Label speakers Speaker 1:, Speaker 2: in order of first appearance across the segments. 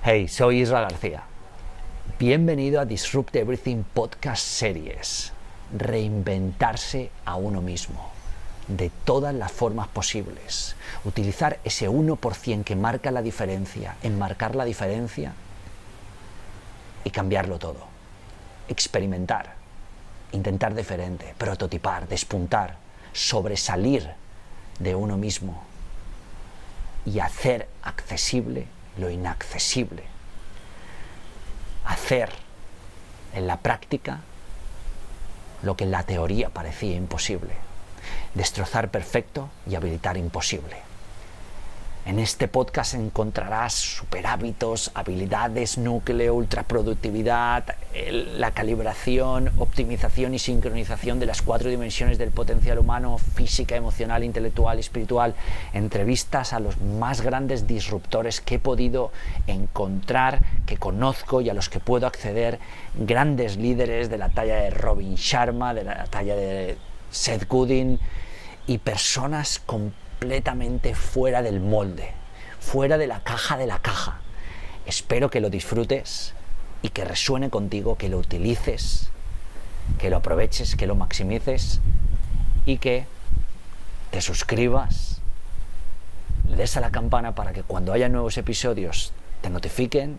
Speaker 1: Hey, soy Isra García. Bienvenido a Disrupt Everything Podcast Series. Reinventarse a uno mismo, de todas las formas posibles. Utilizar ese 1% que marca la diferencia, enmarcar la diferencia y cambiarlo todo. Experimentar, intentar diferente, prototipar, despuntar, sobresalir de uno mismo y hacer accesible lo inaccesible. Hacer en la práctica lo que en la teoría parecía imposible. Destrozar perfecto y habilitar imposible. En este podcast encontrarás superhábitos, habilidades, núcleo, ultraproductividad, la calibración, optimización y sincronización de las 4 dimensiones del potencial humano: física, emocional, intelectual y espiritual. Entrevistas a los más grandes disruptores que he podido encontrar, que conozco y a los que puedo acceder. Grandes líderes de la talla de Robin Sharma, de la talla de Seth Godin, y personas completamente fuera del molde, fuera de la caja. Espero que lo disfrutes y que resuene contigo, que lo utilices, que lo aproveches, que lo maximices y que te suscribas, le des a la campana para que cuando haya nuevos episodios te notifiquen,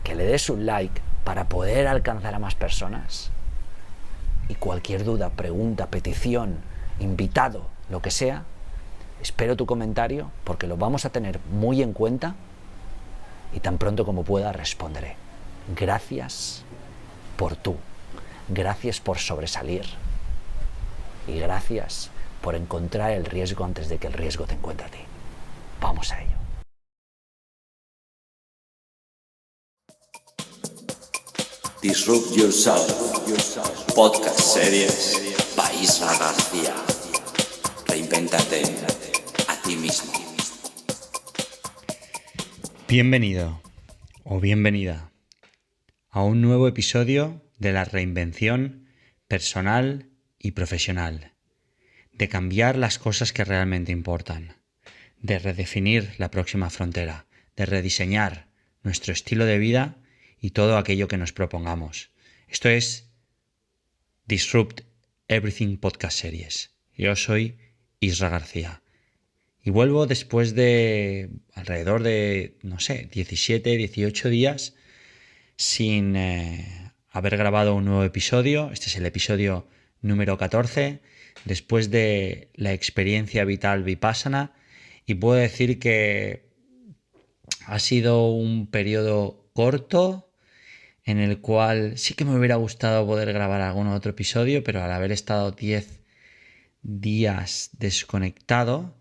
Speaker 1: que le des un like para poder alcanzar a más personas. Y cualquier duda, pregunta, petición, invitado, lo que sea, espero tu comentario porque lo vamos a tener muy en cuenta y tan pronto como pueda responderé. Gracias por tú, gracias por sobresalir y gracias por encontrar el riesgo antes de que el riesgo te encuentre a ti. Vamos a ello.
Speaker 2: Disrupt Yourself, Podcast Series by Isra García. Reinvéntate a ti mismo.
Speaker 3: Bienvenido o bienvenida a un nuevo episodio de la reinvención personal y profesional, de cambiar las cosas que realmente importan, de redefinir la próxima frontera, de rediseñar nuestro estilo de vida y todo aquello que nos propongamos. Esto es Disrupt Everything Podcast Series. Yo soy Isra García. Y vuelvo después de alrededor de, 17, 18 días sin haber grabado un nuevo episodio. Este es el episodio número 14, después de la experiencia vital Vipassana. Y puedo decir que ha sido un periodo corto en el cual sí que me hubiera gustado poder grabar algún otro episodio, pero al haber estado 10 días desconectado,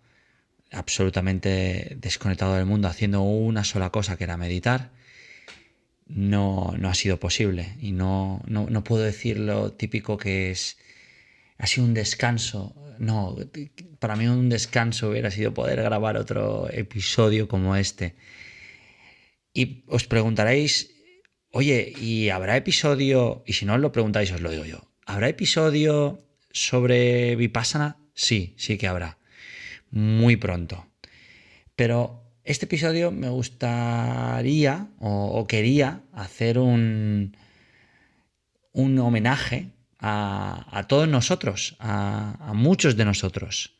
Speaker 3: absolutamente desconectado del mundo, haciendo una sola cosa, que era meditar, no ha sido posible. Y no puedo decir lo típico que es, ha sido un descanso. No, para mí un descanso hubiera sido poder grabar otro episodio como este. Y os preguntaréis, oye, ¿y habrá episodio? Y si no os lo preguntáis, os lo digo yo. ¿Habrá episodio sobre Vipassana? Sí que habrá. Muy pronto. Pero este episodio me gustaría o quería hacer un homenaje a todos nosotros, a muchos de nosotros.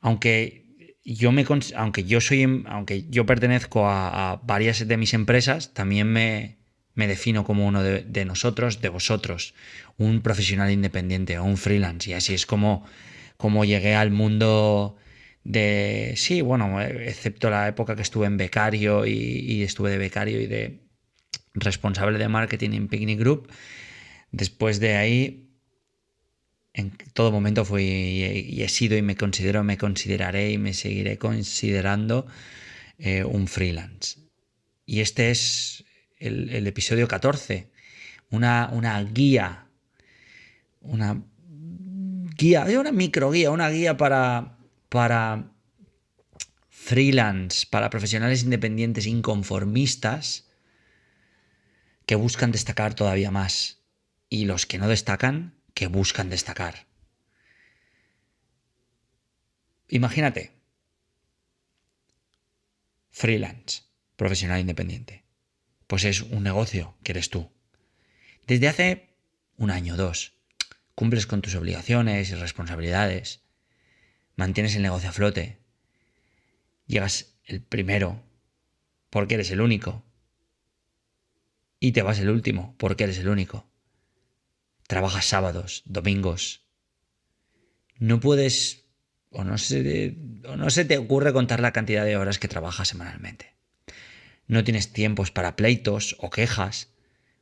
Speaker 3: Aunque yo pertenezco a varias de mis empresas, también me defino como uno de nosotros, de vosotros, un profesional independiente o un freelance. Y así es como llegué al mundo de... Sí, bueno, excepto la época que estuve en becario y estuve de becario y de responsable de marketing en Picnic Group. Después de ahí, en todo momento fui y he sido y me consideraré y me seguiré considerando un freelance. Y este es el episodio 14, una guía para freelance, para profesionales independientes inconformistas que buscan destacar todavía más, y los que no destacan, que buscan destacar. Imagínate, freelance, profesional independiente? Pues es un negocio que eres tú. Desde hace 1 año o 2, cumples con tus obligaciones y responsabilidades, mantienes el negocio a flote, llegas el primero porque eres el único y te vas el último porque eres el único. Trabajas sábados, domingos. No puedes o no se te ocurre contar la cantidad de horas que trabajas semanalmente. No tienes tiempos para pleitos o quejas,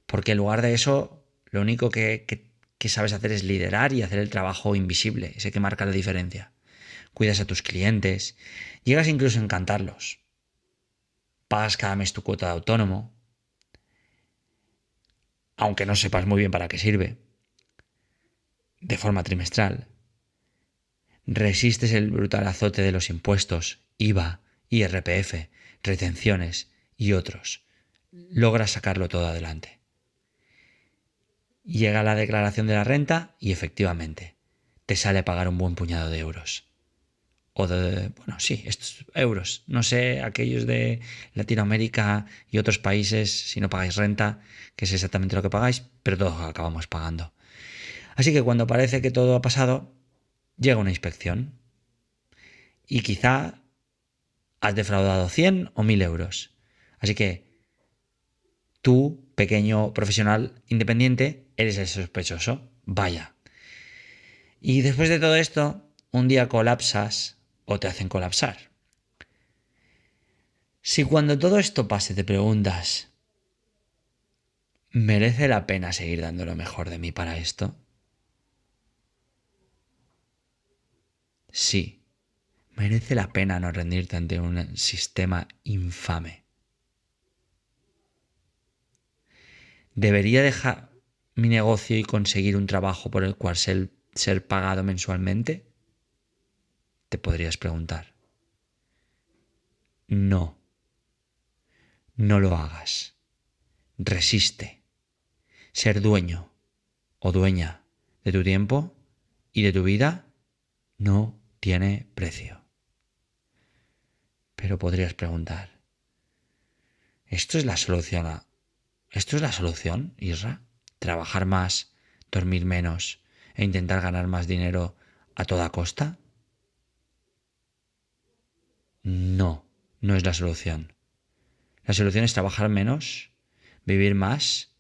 Speaker 3: porque en lugar de eso, lo único que sabes hacer es liderar y hacer el trabajo invisible, ese que marca la diferencia. Cuidas a tus clientes, llegas incluso a encantarlos. Pagas cada mes tu cuota de autónomo, aunque no sepas muy bien para qué sirve, de forma trimestral. Resistes el brutal azote de los impuestos, IVA, IRPF, retenciones y otros. Logras sacarlo todo adelante. Llega la declaración de la renta y efectivamente te sale pagar un buen puñado de euros. Estos euros. No sé, aquellos de Latinoamérica y otros países, si no pagáis renta, que es exactamente lo que pagáis, pero todos acabamos pagando. Así que cuando parece que todo ha pasado, llega una inspección y quizá has defraudado 100 o 1000 euros. Así que tú, pequeño profesional independiente, eres el sospechoso. Vaya. Y después de todo esto, un día colapsas o te hacen colapsar. Si cuando todo esto pase te preguntas, ¿merece la pena seguir dando lo mejor de mí para esto? Sí. Merece la pena no rendirte ante un sistema infame. ¿Debería dejar mi negocio y conseguir un trabajo por el cual ser pagado mensualmente? Te podrías preguntar. No. No lo hagas. Resiste. Ser dueño o dueña de tu tiempo y de tu vida no tiene precio. Pero podrías preguntar, ¿esto es la solución, Isra? ¿Trabajar más, dormir menos e intentar ganar más dinero a toda costa? No, no es la solución. La solución es trabajar menos, vivir más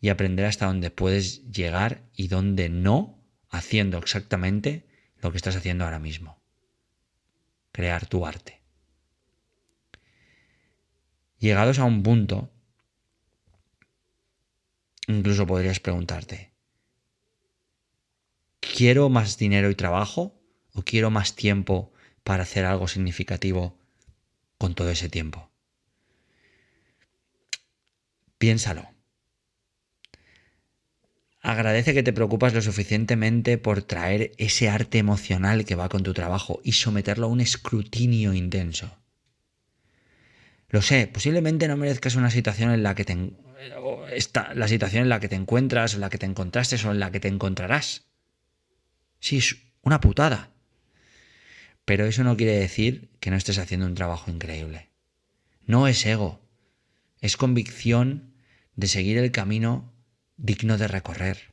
Speaker 3: y aprender hasta dónde puedes llegar y dónde no, haciendo exactamente lo que estás haciendo ahora mismo. Crear tu arte. Llegados a un punto, incluso podrías preguntarte, ¿quiero más dinero y trabajo o quiero más tiempo para hacer algo significativo con todo ese tiempo? Piénsalo. Agradece que te preocupas lo suficientemente por traer ese arte emocional que va con tu trabajo y someterlo a un escrutinio intenso. Lo sé, posiblemente no merezcas una situación en la que la situación en la que te encuentras, o en la que te encontraste o en la que te encontrarás. Sí, es una putada. Pero eso no quiere decir que no estés haciendo un trabajo increíble. No es ego, es convicción de seguir el camino digno de recorrer.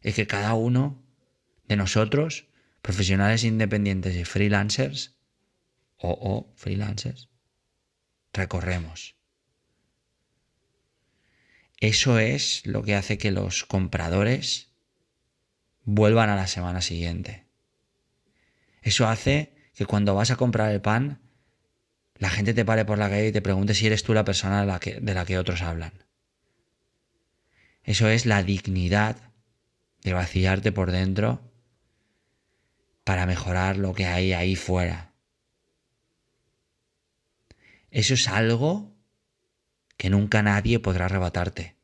Speaker 3: Es que cada uno de nosotros, profesionales independientes y freelancers, o freelancers, recorremos. Eso es lo que hace que los compradores vuelvan a la semana siguiente. Eso hace que cuando vas a comprar el pan, la gente te pare por la calle y te pregunte si eres tú la persona de la que otros hablan. Eso es la dignidad de vaciarte por dentro para mejorar lo que hay ahí fuera. Eso es algo que nunca nadie podrá arrebatarte.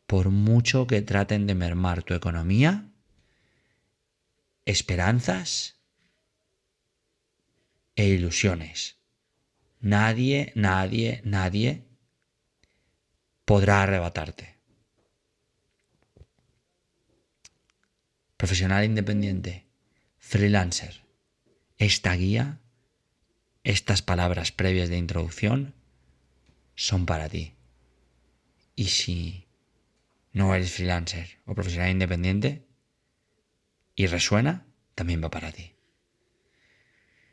Speaker 3: Por mucho que traten de mermar tu economía, esperanzas e ilusiones. Nadie podrá arrebatarte. Profesional independiente, freelancer, esta guía, estas palabras previas de introducción, son para ti. Y si no eres freelancer o profesional independiente y resuena, también va para ti.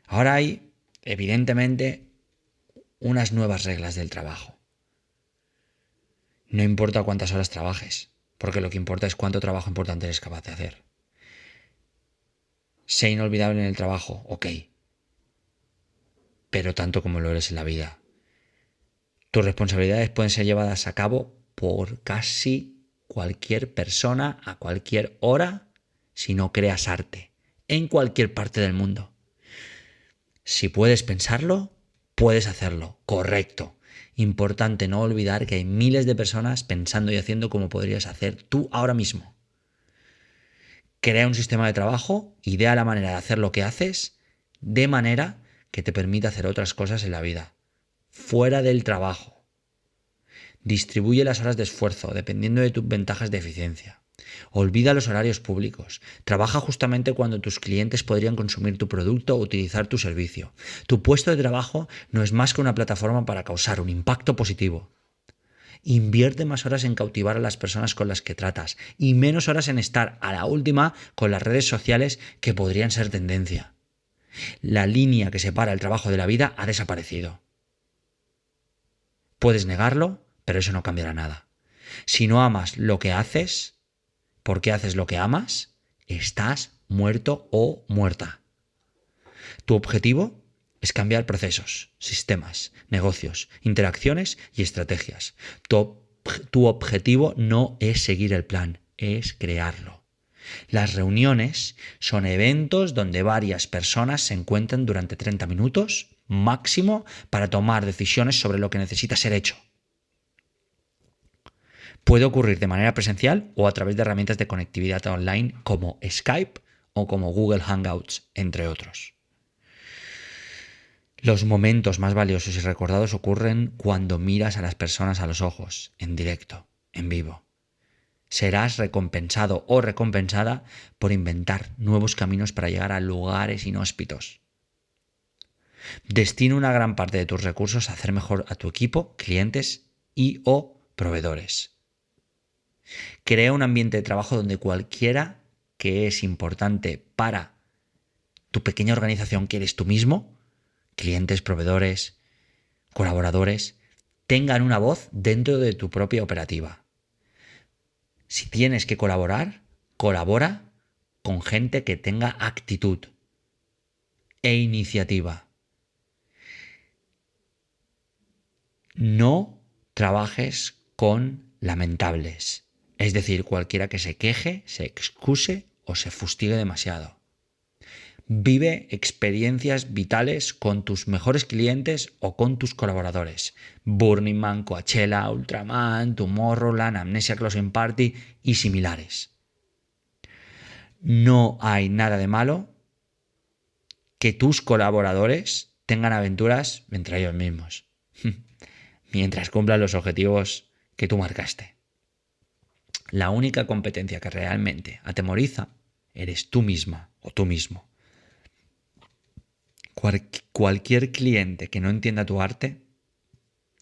Speaker 3: Ahora hay, evidentemente, unas nuevas reglas del trabajo. No importa cuántas horas trabajes, porque lo que importa es cuánto trabajo importante eres capaz de hacer. Sé inolvidable en el trabajo, ok, pero tanto como lo eres en la vida. Tus responsabilidades pueden ser llevadas a cabo por casi cualquier persona a cualquier hora si no creas arte, en cualquier parte del mundo. Si puedes pensarlo, puedes hacerlo, correcto. Importante no olvidar que hay miles de personas pensando y haciendo como podrías hacer tú ahora mismo. Crea un sistema de trabajo, idea la manera de hacer lo que haces, de manera que te permita hacer otras cosas en la vida, fuera del trabajo. Distribuye las horas de esfuerzo dependiendo de tus ventajas de eficiencia. Olvida los horarios públicos. Trabaja justamente cuando tus clientes podrían consumir tu producto o utilizar tu servicio. Tu puesto de trabajo no es más que una plataforma para causar un impacto positivo. Invierte más horas en cautivar a las personas con las que tratas y menos horas en estar a la última con las redes sociales que podrían ser tendencia. La línea que separa el trabajo de la vida ha desaparecido. Puedes negarlo, pero eso no cambiará nada. Si no amas lo que haces, porque haces lo que amas, estás muerto o muerta. Tu objetivo es cambiar procesos, sistemas, negocios, interacciones y estrategias. Tu objetivo no es seguir el plan, es crearlo. Las reuniones son eventos donde varias personas se encuentran durante 30 minutos máximo para tomar decisiones sobre lo que necesita ser hecho. Puede ocurrir de manera presencial o a través de herramientas de conectividad online como Skype o como Google Hangouts, entre otros. Los momentos más valiosos y recordados ocurren cuando miras a las personas a los ojos, en directo, en vivo. Serás recompensado o recompensada por inventar nuevos caminos para llegar a lugares inhóspitos. Destina una gran parte de tus recursos a hacer mejor a tu equipo, clientes y o proveedores. Crea un ambiente de trabajo donde cualquiera que es importante para tu pequeña organización que eres tú mismo, clientes, proveedores, colaboradores, tengan una voz dentro de tu propia operativa. Si tienes que colaborar, colabora con gente que tenga actitud e iniciativa. No trabajes con lamentables, es decir, cualquiera que se queje, se excuse o se fustigue demasiado. Vive experiencias vitales con tus mejores clientes o con tus colaboradores. Burning Man, Coachella, Ultraman, Tomorrowland, Amnesia Closing Party y similares. No hay nada de malo que tus colaboradores tengan aventuras entre ellos mismos, mientras cumplan los objetivos que tú marcaste. La única competencia que realmente atemoriza eres tú misma o tú mismo. Cualquier cliente que no entienda tu arte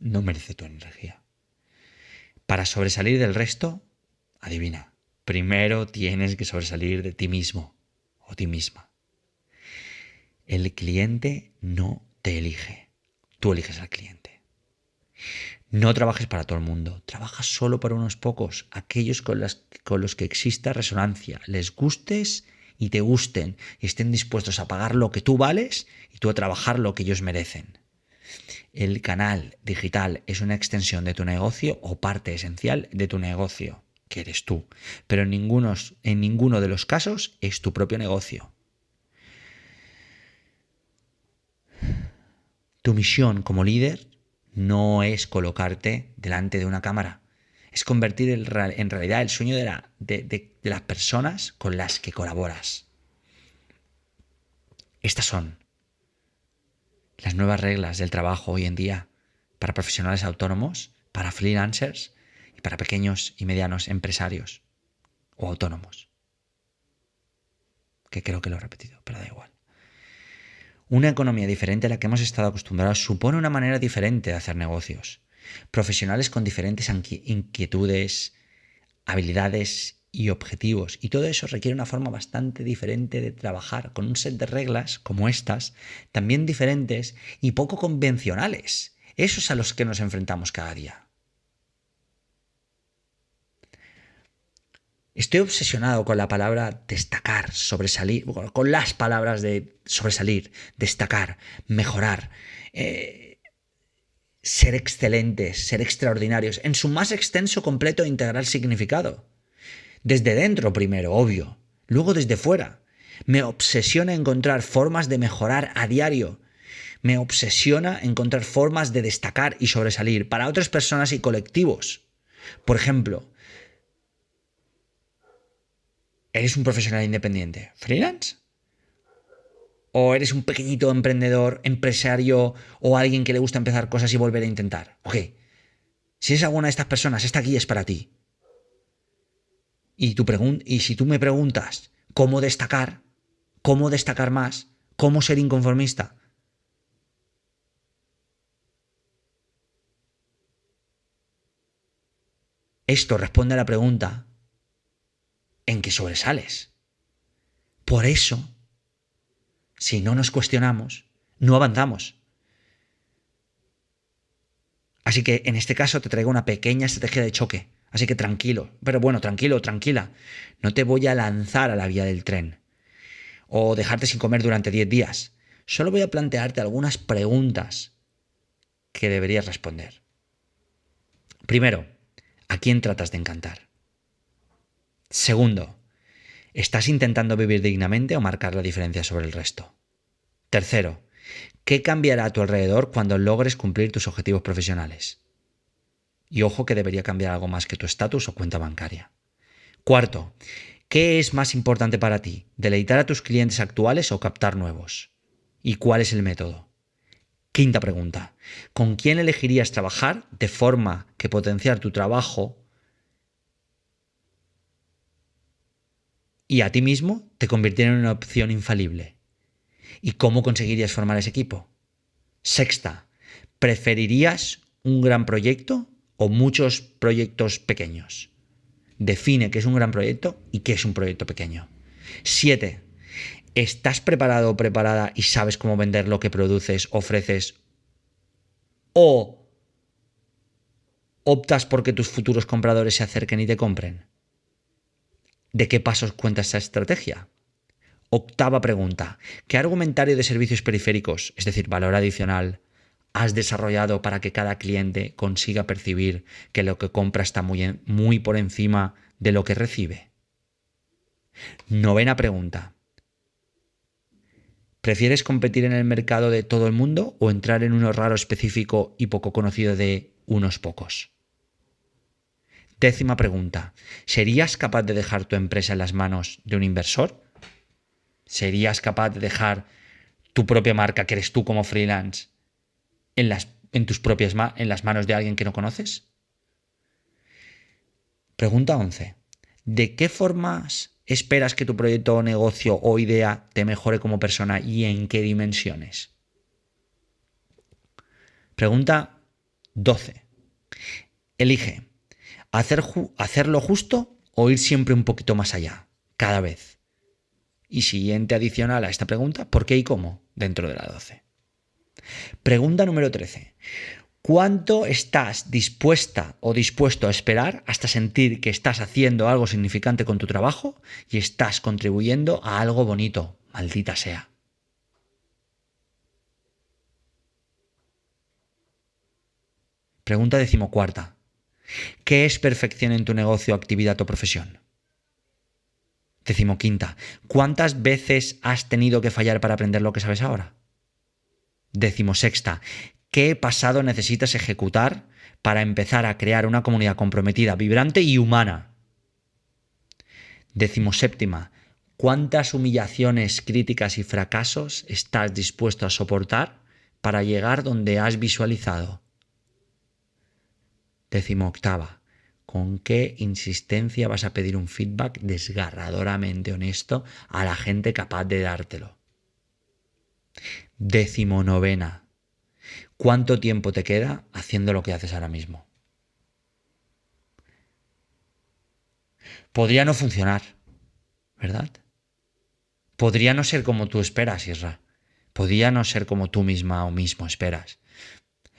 Speaker 3: no merece tu energía. Para sobresalir del resto, adivina, primero tienes que sobresalir de ti mismo o ti misma. El cliente no te elige, tú eliges al cliente. No trabajes para todo el mundo, trabaja solo para unos pocos, aquellos con los que exista resonancia, les gustes y te gusten y estén dispuestos a pagar lo que tú vales y tú a trabajar lo que ellos merecen. El canal digital es una extensión de tu negocio o parte esencial de tu negocio, que eres tú, pero en ninguno de los casos es tu propio negocio. Tu misión como líder no es colocarte delante de una cámara, es convertir en realidad el sueño de las personas con las que colaboras. Estas son las nuevas reglas del trabajo hoy en día para profesionales autónomos, para freelancers y para pequeños y medianos empresarios o autónomos. Que creo que lo he repetido, pero da igual. Una economía diferente a la que hemos estado acostumbrados supone una manera diferente de hacer negocios. profesionales con diferentes inquietudes, habilidades y objetivos. Y todo eso requiere una forma bastante diferente de trabajar, con un set de reglas como estas, también diferentes y poco convencionales. Esos es a los que nos enfrentamos cada día. Estoy obsesionado con la palabra destacar, sobresalir, con las palabras de sobresalir, destacar, mejorar, ser excelentes, ser extraordinarios, en su más extenso, completo e integral significado. Desde dentro primero, obvio, luego desde fuera. Me obsesiona encontrar formas de mejorar a diario. Me obsesiona encontrar formas de destacar y sobresalir para otras personas y colectivos. Por ejemplo, ¿eres un profesional independiente? ¿Freelance? ¿O eres un pequeñito emprendedor, empresario o alguien que le gusta empezar cosas y volver a intentar? Ok, si eres alguna de estas personas, esta guía es para ti. Y si tú me preguntas cómo destacar más, cómo ser inconformista, esto responde a la pregunta en que sobresales. Por eso, si no nos cuestionamos, no avanzamos. Así que en este caso te traigo una pequeña estrategia de choque. Así que tranquilo, pero bueno, tranquilo, tranquila. No te voy a lanzar a la vía del tren o dejarte sin comer durante 10 días. Solo voy a plantearte algunas preguntas que deberías responder. Primero, ¿a quién tratas de encantar? Segundo, ¿estás intentando vivir dignamente o marcar la diferencia sobre el resto? Tercero, ¿qué cambiará a tu alrededor cuando logres cumplir tus objetivos profesionales? Y ojo que debería cambiar algo más que tu estatus o cuenta bancaria. Cuarto, ¿qué es más importante para ti? ¿Deleitar a tus clientes actuales o captar nuevos? ¿Y cuál es el método? Quinta pregunta, ¿con quién elegirías trabajar de forma que potenciar tu trabajo y a ti mismo te convirtiera en una opción infalible? ¿Y cómo conseguirías formar ese equipo? Sexta, ¿preferirías un gran proyecto o muchos proyectos pequeños? Define qué es un gran proyecto y qué es un proyecto pequeño. 7. ¿Estás preparado o preparada y sabes cómo vender lo que produces, ofreces? ¿O optas porque tus futuros compradores se acerquen y te compren? ¿De qué pasos cuenta esa estrategia? Octava pregunta. ¿Qué argumentario de servicios periféricos, es decir, valor adicional, has desarrollado para que cada cliente consiga percibir que lo que compra está muy por encima de lo que recibe? Novena pregunta. ¿Prefieres competir en el mercado de todo el mundo o entrar en uno raro, específico y poco conocido de unos pocos? Décima pregunta. ¿Serías capaz de dejar tu empresa en las manos de un inversor? ¿Serías capaz de dejar tu propia marca, que eres tú como freelance, en las manos de alguien que no conoces? Pregunta 11. ¿De qué formas esperas que tu proyecto o negocio o idea te mejore como persona y en qué dimensiones? Pregunta 12. Elige hacerlo justo o ir siempre un poquito más allá, cada vez. Y siguiente adicional a esta pregunta, ¿por qué y cómo? Dentro de la 12. Pregunta número 13. ¿Cuánto estás dispuesta o dispuesto a esperar hasta sentir que estás haciendo algo significante con tu trabajo y estás contribuyendo a algo bonito? Maldita sea. Pregunta 14. ¿Qué es perfección en tu negocio, actividad o profesión? 15. ¿Cuántas veces has tenido que fallar para aprender lo que sabes ahora? 16. ¿Qué pasado necesitas ejecutar para empezar a crear una comunidad comprometida, vibrante y humana? 17. ¿Cuántas humillaciones, críticas y fracasos estás dispuesto a soportar para llegar donde has visualizado? 18. ¿Con qué insistencia vas a pedir un feedback desgarradoramente honesto a la gente capaz de dártelo? 19. ¿Cuánto tiempo te queda haciendo lo que haces ahora mismo? Podría no funcionar, ¿verdad? Podría no ser como tú esperas, Isra. Podría no ser como tú misma o mismo esperas.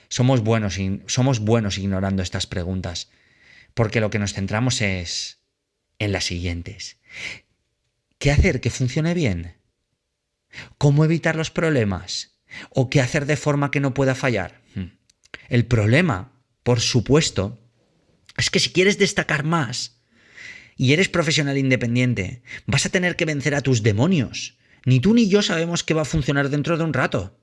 Speaker 3: Somos buenos ignorando estas preguntas, porque lo que nos centramos es en las siguientes. ¿Qué hacer que funcione bien? ¿Cómo evitar los problemas? ¿O qué hacer de forma que no pueda fallar? El problema, por supuesto, es que si quieres destacar más y eres profesional independiente, vas a tener que vencer a tus demonios. Ni tú ni yo sabemos qué va a funcionar dentro de un rato.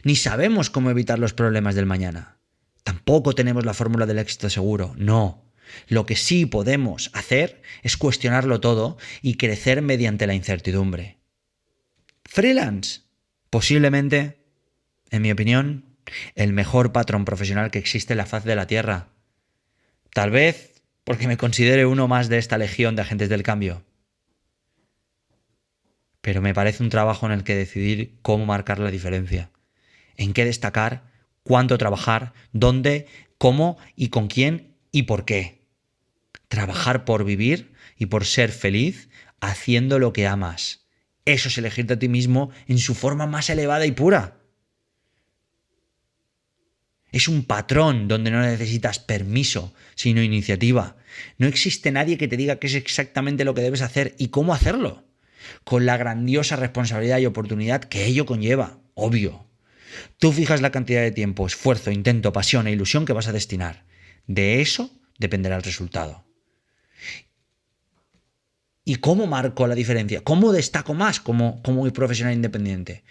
Speaker 3: Ni sabemos cómo evitar los problemas del mañana. Tampoco tenemos la fórmula del éxito seguro. No. Lo que sí podemos hacer es cuestionarlo todo y crecer mediante la incertidumbre. Freelance. Posiblemente, en mi opinión, el mejor patrón profesional que existe en la faz de la Tierra. Tal vez porque me considere uno más de esta legión de agentes del cambio. Pero me parece un trabajo en el que decidir cómo marcar la diferencia, en qué destacar, cuánto trabajar, dónde, cómo y con quién y por qué. Trabajar por vivir y por ser feliz haciendo lo que amas. Eso es elegirte a ti mismo en su forma más elevada y pura. Es un patrón donde no necesitas permiso, sino iniciativa. No existe nadie que te diga qué es exactamente lo que debes hacer y cómo hacerlo, con la grandiosa responsabilidad y oportunidad que ello conlleva, obvio. Tú fijas la cantidad de tiempo, esfuerzo, intento, pasión e ilusión que vas a destinar. De eso dependerá el resultado. ¿Y cómo marco la diferencia? ¿Cómo destaco más como profesional independiente?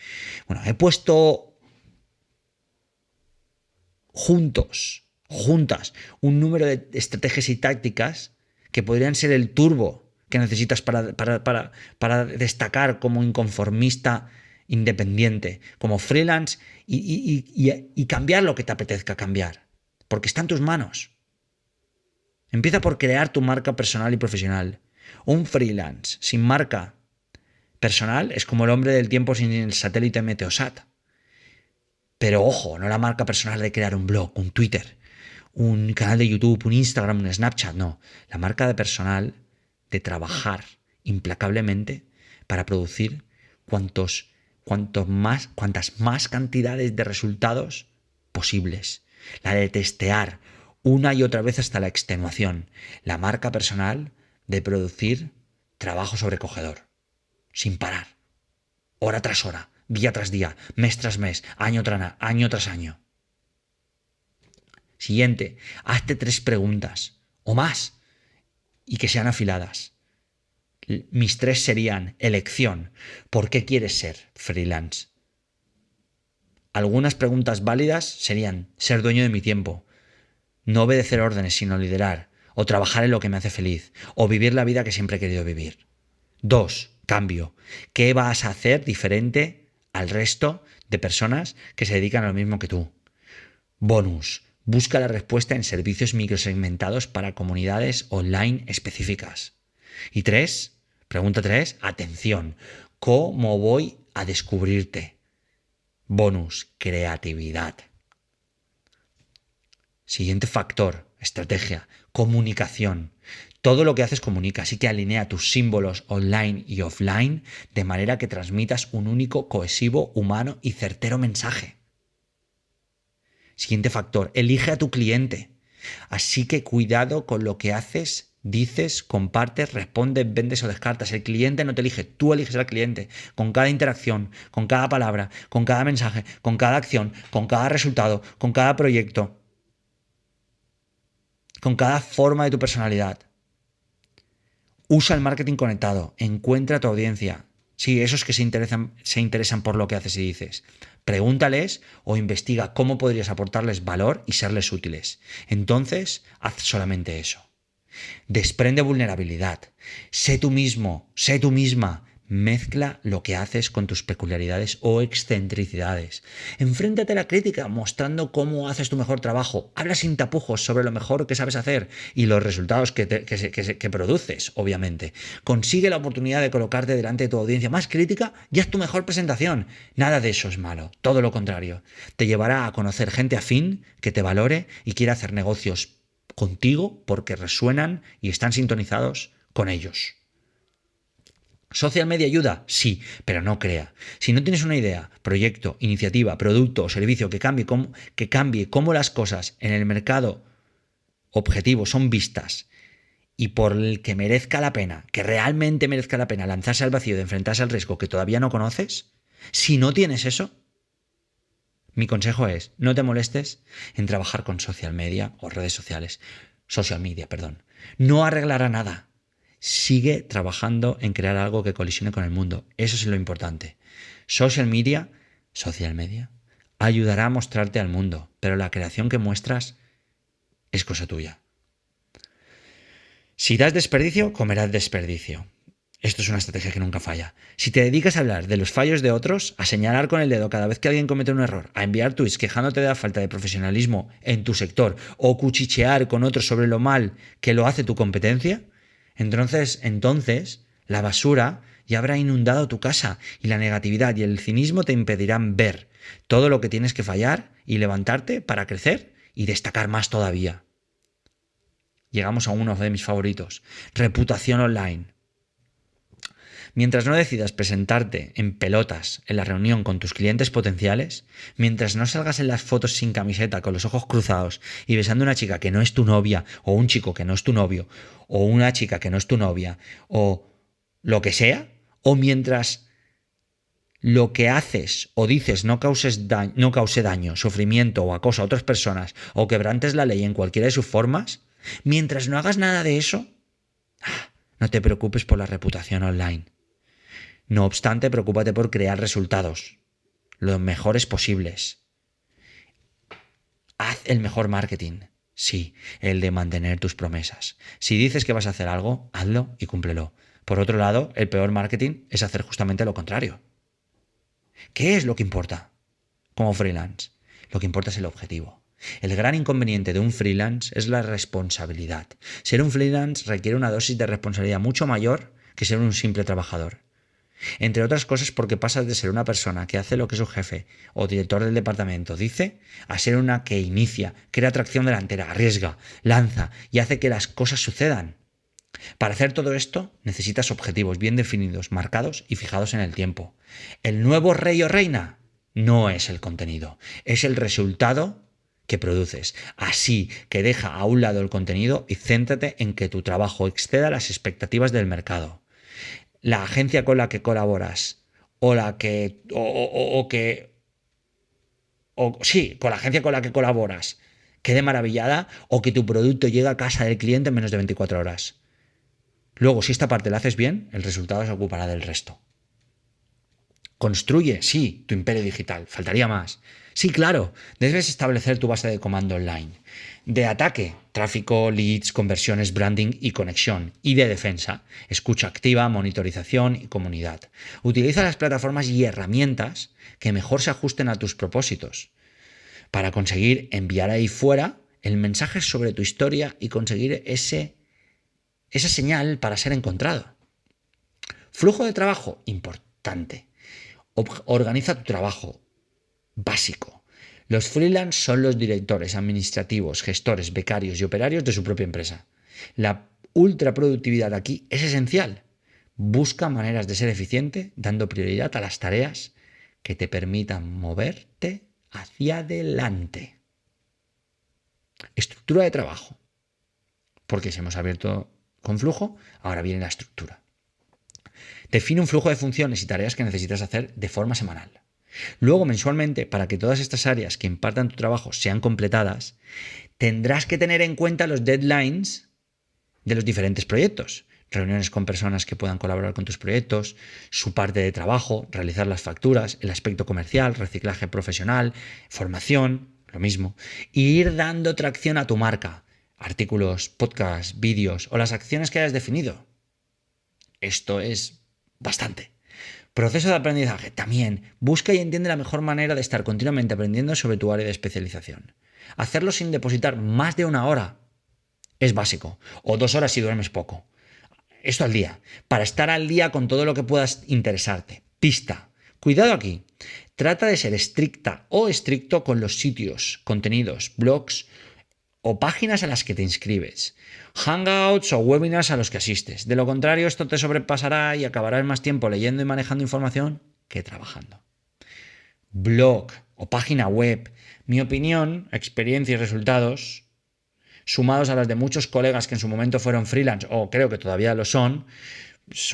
Speaker 3: Bueno, he puesto juntas, un número de estrategias y tácticas que podrían ser el turbo que necesitas para destacar como inconformista independiente, como freelance y cambiar lo que te apetezca cambiar, porque está en tus manos. Empieza por crear tu marca personal y profesional. Un freelance sin marca personal es como el hombre del tiempo sin el satélite Meteosat. Pero ojo, no la marca personal de crear un blog, un Twitter, un canal de YouTube, un Instagram, un Snapchat, no. La marca personal de trabajar implacablemente para producir cuantas más cantidades de resultados posibles. La de testear una y otra vez hasta la extenuación. La marca personal de producir trabajo sobrecogedor, sin parar, hora tras hora, día tras día, mes tras mes, año tras año. Siguiente, hazte 3 preguntas o más y que sean afiladas. Mis 3 serían: elección, ¿por qué quieres ser freelance? Algunas preguntas válidas serían: ser dueño de mi tiempo, no obedecer órdenes sino liderar, o trabajar en lo que me hace feliz, o vivir la vida que siempre he querido vivir. 2, cambio, ¿qué vas a hacer diferente al resto de personas que se dedican a lo mismo que tú? Bonus, busca la respuesta en servicios microsegmentados para comunidades online específicas. Y 3, pregunta 3, atención, ¿cómo voy a descubrirte? Bonus, creatividad. Siguiente factor, estrategia, comunicación. Todo lo que haces comunica, así que alinea tus símbolos online y offline de manera que transmitas un único, cohesivo, humano y certero mensaje. Siguiente factor, elige a tu cliente. Así que cuidado con lo que haces, dices, compartes, respondes, vendes o descartas. El cliente no te elige, tú eliges al cliente. Con cada interacción, con cada palabra, con cada mensaje, con cada acción, con cada resultado, con cada proyecto, con cada forma de tu personalidad. Usa el marketing conectado, encuentra a tu audiencia. Sí, esos que se interesan por lo que haces y dices. Pregúntales o investiga cómo podrías aportarles valor y serles útiles. Entonces, haz solamente eso. Desprende vulnerabilidad. Sé tú mismo, sé tú misma. Mezcla lo que haces con tus peculiaridades o excentricidades. Enfréntate a la crítica mostrando cómo haces tu mejor trabajo. Habla sin tapujos sobre lo mejor que sabes hacer y los resultados que produces, obviamente. Consigue la oportunidad de colocarte delante de tu audiencia más crítica y haz tu mejor presentación. Nada de eso es malo, todo lo contrario. Te llevará a conocer gente afín que te valore y quiera hacer negocios contigo porque resuenan y están sintonizados con ellos. ¿Social media ayuda? Sí, pero no crea. Si no tienes una idea, proyecto, iniciativa, producto o servicio que cambie cómo las cosas en el mercado objetivo son vistas y por el que merezca la pena, que realmente merezca la pena lanzarse al vacío de enfrentarse al riesgo que todavía no conoces, si no tienes eso, mi consejo es, no te molestes en trabajar con social media o redes sociales. Social media, perdón. No arreglará nada. Sigue trabajando en crear algo que colisione con el mundo. Eso es lo importante. Social media, ayudará a mostrarte al mundo, pero la creación que muestras es cosa tuya. Si das desperdicio, comerás desperdicio. Esto es una estrategia que nunca falla. Si te dedicas a hablar de los fallos de otros, a señalar con el dedo cada vez que alguien comete un error, a enviar tweets quejándote de la falta de profesionalismo en tu sector o cuchichear con otros sobre lo mal que lo hace tu competencia, entonces la basura ya habrá inundado tu casa y la negatividad y el cinismo te impedirán ver todo lo que tienes que fallar y levantarte para crecer y destacar más todavía. Llegamos a uno de mis favoritos, reputación online. Mientras no decidas presentarte en pelotas en la reunión con tus clientes potenciales, mientras no salgas en las fotos sin camiseta, con los ojos cruzados y besando a una chica que no es tu novia, o un chico que no es tu novio, o una chica que no es tu novia, o lo que sea, o mientras lo que haces o dices no cause daño, sufrimiento o acoso a otras personas, o quebrantes la ley en cualquiera de sus formas, mientras no hagas nada de eso, no te preocupes por la reputación online. No obstante, preocúpate por crear resultados, los mejores posibles. Haz el mejor marketing, sí, el de mantener tus promesas. Si dices que vas a hacer algo, hazlo y cúmplelo. Por otro lado, el peor marketing es hacer justamente lo contrario. ¿Qué es lo que importa como freelance? Lo que importa es el objetivo. El gran inconveniente de un freelance es la responsabilidad. Ser un freelance requiere una dosis de responsabilidad mucho mayor que ser un simple trabajador. Entre otras cosas porque pasas de ser una persona que hace lo que su jefe o director del departamento dice a ser una que inicia, crea tracción delantera, arriesga, lanza y hace que las cosas sucedan. Para hacer todo esto necesitas objetivos bien definidos, marcados y fijados en el tiempo. El nuevo rey o reina no es el contenido, es el resultado que produces. Así que deja a un lado el contenido y céntrate en que tu trabajo exceda las expectativas del mercado. La agencia con la que colaboras con la agencia con la que colaboras quede maravillada o que tu producto llegue a casa del cliente en menos de 24 horas. Luego, si esta parte la haces bien, el resultado se ocupará del resto. Construye, sí, tu imperio digital. Faltaría más. Sí, claro, debes establecer tu base de comando online. De ataque, tráfico, leads, conversiones, branding y conexión. Y de defensa, escucha activa, monitorización y comunidad. Utiliza las plataformas y herramientas que mejor se ajusten a tus propósitos para conseguir enviar ahí fuera el mensaje sobre tu historia y conseguir esa señal para ser encontrado. Flujo de trabajo, importante. Organiza tu trabajo, básico. Los freelance son los directores, administrativos, gestores, becarios y operarios de su propia empresa. La ultraproductividad aquí es esencial. Busca maneras de ser eficiente, dando prioridad a las tareas que te permitan moverte hacia adelante. Estructura de trabajo. Porque si hemos abierto con flujo, ahora viene la estructura. Define un flujo de funciones y tareas que necesitas hacer de forma semanal. Luego, mensualmente, para que todas estas áreas que impartan tu trabajo sean completadas, tendrás que tener en cuenta los deadlines de los diferentes proyectos. Reuniones con personas que puedan colaborar con tus proyectos, su parte de trabajo, realizar las facturas, el aspecto comercial, reciclaje profesional, formación, lo mismo. Y ir dando tracción a tu marca, artículos, podcasts, vídeos o las acciones que hayas definido. Esto es bastante. Proceso de aprendizaje, también. Busca y entiende la mejor manera de estar continuamente aprendiendo sobre tu área de especialización. Hacerlo sin depositar más de 1 hora es básico. O 2 horas si duermes poco. Esto al día. Para estar al día con todo lo que puedas interesarte. Pista. Cuidado aquí. Trata de ser estricta o estricto con los sitios, contenidos, blogs o páginas a las que te inscribes, hangouts o webinars a los que asistes. De lo contrario, esto te sobrepasará y acabarás más tiempo leyendo y manejando información que trabajando. Blog o página web. Mi opinión, experiencia y resultados, sumados a las de muchos colegas que en su momento fueron freelance o creo que todavía lo son,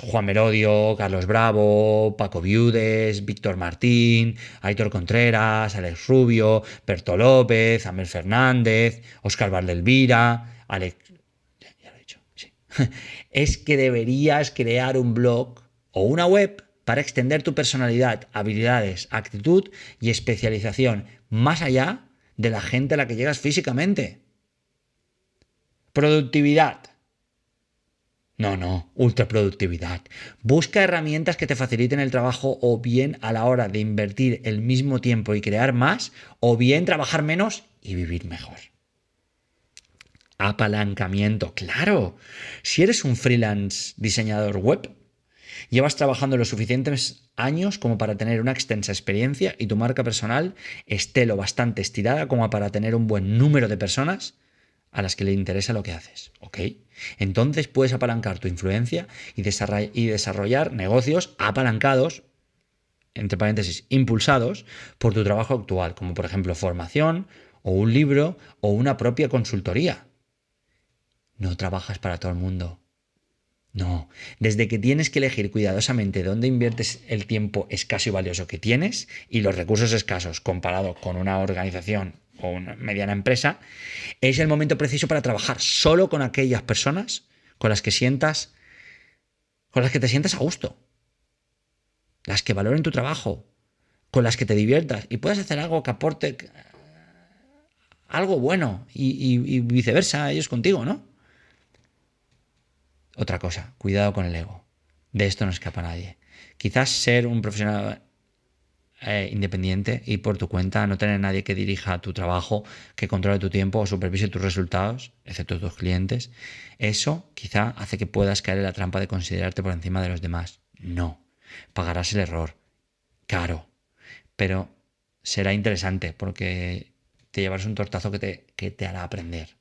Speaker 3: Juan Merodio, Carlos Bravo, Paco Viudes, Víctor Martín, Aitor Contreras, Alex Rubio, Berto López, Amel Fernández, Óscar Valdelvira, Alex... Ya lo he dicho, sí. Es que deberías crear un blog o una web para extender tu personalidad, habilidades, actitud y especialización más allá de la gente a la que llegas físicamente. Productividad. No, ultraproductividad. Busca herramientas que te faciliten el trabajo o bien a la hora de invertir el mismo tiempo y crear más, o bien trabajar menos y vivir mejor. Apalancamiento, claro. Si eres un freelance diseñador web, llevas trabajando los suficientes años como para tener una extensa experiencia y tu marca personal esté lo bastante estirada como para tener un buen número de personas a las que le interesa lo que haces, ¿ok? Entonces puedes apalancar tu influencia y desarrollar negocios apalancados, entre paréntesis, impulsados por tu trabajo actual, como por ejemplo formación o un libro o una propia consultoría. No trabajas para todo el mundo. No, desde que tienes que elegir cuidadosamente dónde inviertes el tiempo escaso y valioso que tienes y los recursos escasos comparado con una organización o una mediana empresa, es el momento preciso para trabajar solo con aquellas personas con las que te sientas a gusto, las que valoren tu trabajo, con las que te diviertas y puedas hacer algo que aporte algo bueno y viceversa ellos contigo, ¿no? Otra cosa, cuidado con el ego. De esto no escapa nadie. Quizás ser un profesional independiente y por tu cuenta, no tener nadie que dirija tu trabajo, que controle tu tiempo o supervise tus resultados, excepto tus clientes, eso quizá hace que puedas caer en la trampa de considerarte por encima de los demás. No, pagarás el error, caro, pero será interesante porque te llevarás un tortazo que te hará aprender.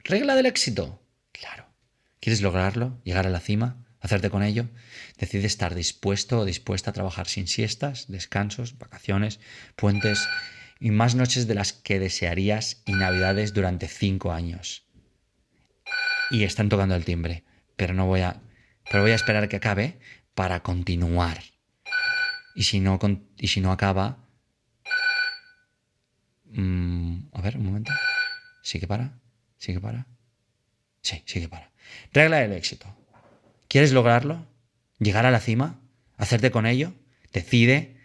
Speaker 3: ¿Regla del éxito? Claro. ¿Quieres lograrlo? ¿Llegar a la cima? ¿Hacerte con ello? Decide estar dispuesto o dispuesta a trabajar sin siestas, descansos, vacaciones, puentes y más noches de las que desearías y navidades durante 5 años. Y están tocando el timbre, pero voy a esperar que acabe para continuar. Y si no acaba... a ver, un momento. ¿Sí que para? Sí, sí que para. Regla del éxito. ¿Quieres lograrlo? ¿Llegar a la cima? ¿Hacerte con ello? Decide,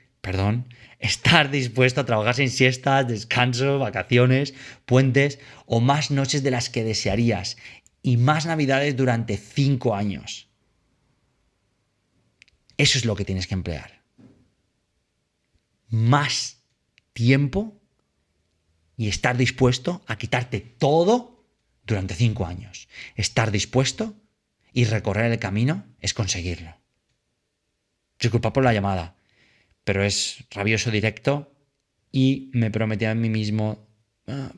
Speaker 3: estar dispuesto a trabajar sin siestas, descanso, vacaciones, puentes o más noches de las que desearías y más navidades durante 5 años. Eso es lo que tienes que emplear. Más tiempo y estar dispuesto a quitarte todo durante 5 años. Estar dispuesto y recorrer el camino es conseguirlo. Disculpa por la llamada, pero es rabioso directo y me prometí a mí mismo,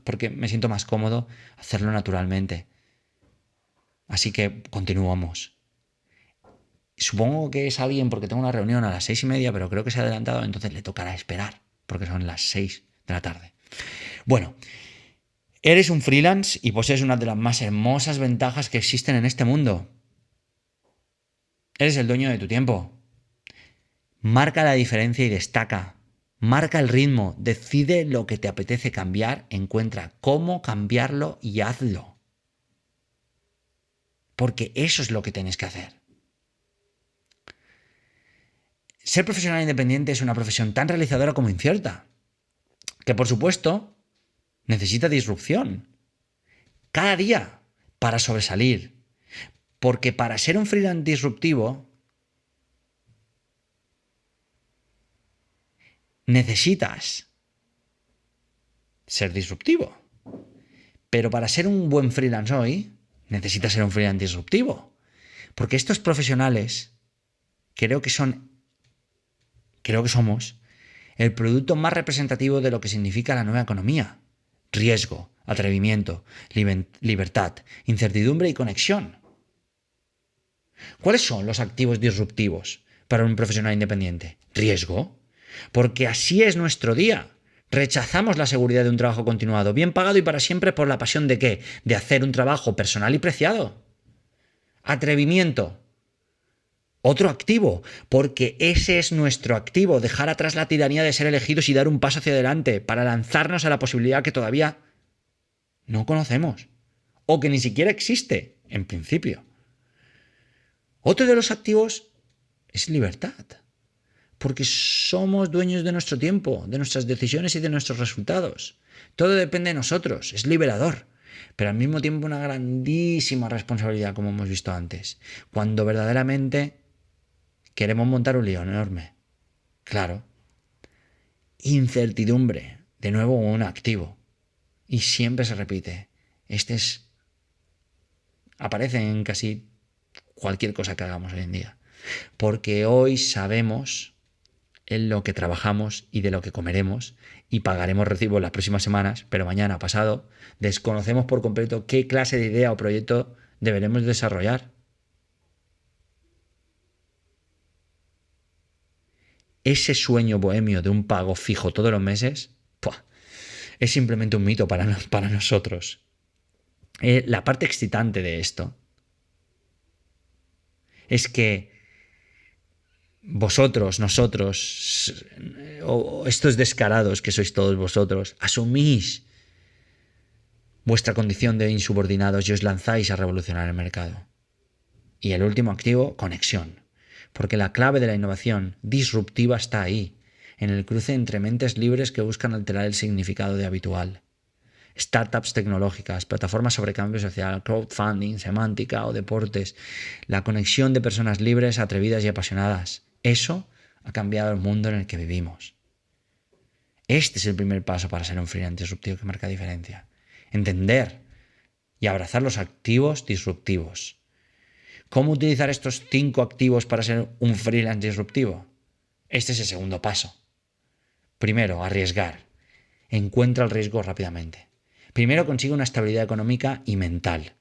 Speaker 3: porque me siento más cómodo, hacerlo naturalmente. Así que continuamos. Supongo que es alguien porque tengo una reunión a las 6:30, pero creo que se ha adelantado, entonces le tocará esperar, porque son las 6 de la tarde. Bueno, eres un freelance y posees una de las más hermosas ventajas que existen en este mundo. Eres el dueño de tu tiempo. Marca la diferencia y destaca. Marca el ritmo. Decide lo que te apetece cambiar. Encuentra cómo cambiarlo y hazlo. Porque eso es lo que tienes que hacer. Ser profesional independiente es una profesión tan realizadora como incierta. Que por supuesto necesita disrupción. Cada día para sobresalir. Porque para ser un freelance disruptivo necesitas ser disruptivo. Pero para ser un buen freelance hoy, necesitas ser un freelance disruptivo. Porque estos profesionales creo que somos el producto más representativo de lo que significa la nueva economía. Riesgo, atrevimiento, libertad, incertidumbre y conexión. ¿Cuáles son los activos disruptivos para un profesional independiente? Riesgo, porque así es nuestro día. Rechazamos la seguridad de un trabajo continuado, bien pagado y para siempre por la pasión ¿de qué? De hacer un trabajo personal y preciado. Atrevimiento. Otro activo, porque ese es nuestro activo, dejar atrás la tiranía de ser elegidos y dar un paso hacia adelante para lanzarnos a la posibilidad que todavía no conocemos o que ni siquiera existe en principio. Otro de los activos es libertad, porque somos dueños de nuestro tiempo, de nuestras decisiones y de nuestros resultados. Todo depende de nosotros, es liberador, pero al mismo tiempo una grandísima responsabilidad, como hemos visto antes, cuando verdaderamente queremos montar un lío enorme. Claro. Incertidumbre, de nuevo un activo. Y siempre se repite. Aparece en casi cualquier cosa que hagamos hoy en día. Porque hoy sabemos en lo que trabajamos y de lo que comeremos y pagaremos recibos las próximas semanas, pero mañana, pasado, desconocemos por completo qué clase de idea o proyecto deberemos desarrollar. Ese sueño bohemio de un pago fijo todos los meses, es simplemente un mito para nosotros. La parte excitante de esto es que vosotros, nosotros, o estos descarados que sois todos vosotros, asumís vuestra condición de insubordinados y os lanzáis a revolucionar el mercado. Y el último activo, conexión. Porque la clave de la innovación disruptiva está ahí, en el cruce entre mentes libres que buscan alterar el significado de habitual. Startups tecnológicas, plataformas sobre cambio social, crowdfunding, semántica o deportes. La conexión de personas libres, atrevidas y apasionadas. Eso ha cambiado el mundo en el que vivimos. Este es el primer paso para ser un freelance disruptivo que marca diferencia. Entender y abrazar los activos disruptivos. ¿Cómo utilizar estos 5 activos para ser un freelance disruptivo? Este es el segundo paso. Primero, arriesgar. Encuentra el riesgo rápidamente. Primero consigue una estabilidad económica y mental.